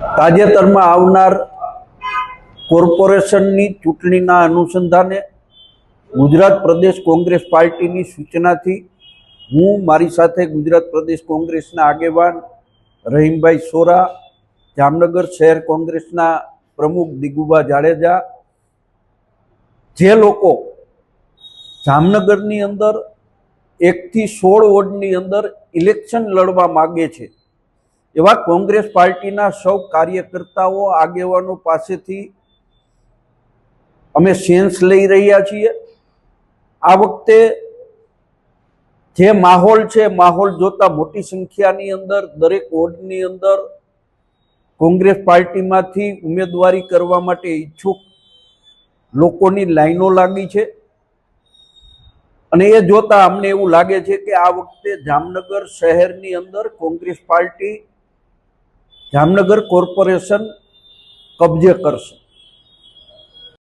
તાજેતરમાં આવનાર કોર્પોરેશનની ચૂંટણીના અનુસંધાને ગુજરાત પ્રદેશ કોંગ્રેસ પાર્ટીની સૂચનાથી હું મારી સાથે ગુજરાત પ્રદેશ કોંગ્રેસના આગેવાન રહીમભાઈ સોરા, જામનગર શહેર કોંગ્રેસના પ્રમુખ દિગુભા જાડેજા, જે લોકો જામનગરની અંદર 1 થી 16 વોર્ડની અંદર ઇલેક્શન લડવા માગે છે એવા કોંગ્રેસ પાર્ટીના સૌ કાર્યકર્તાઓ, આગેવાનો પાસેથી અમે સેન્સ લઈ રહ્યા છીએ। આ વખતે જે માહોલ છે, માહોલ જોતા મોટી સંખ્યાની અંદર દરેક વોર્ડની અંદર કોંગ્રેસ પાર્ટીમાંથી ઉમેદવારી કરવા માટે ઈચ્છુક લોકોની લાઈનો લાગી છે અને એ જોતા અમને એવું લાગે છે કે આ વખતે જામનગર શહેરની અંદર કોંગ્રેસ પાર્ટી જામનગર કોર્પોરેશન કબજે કરશે।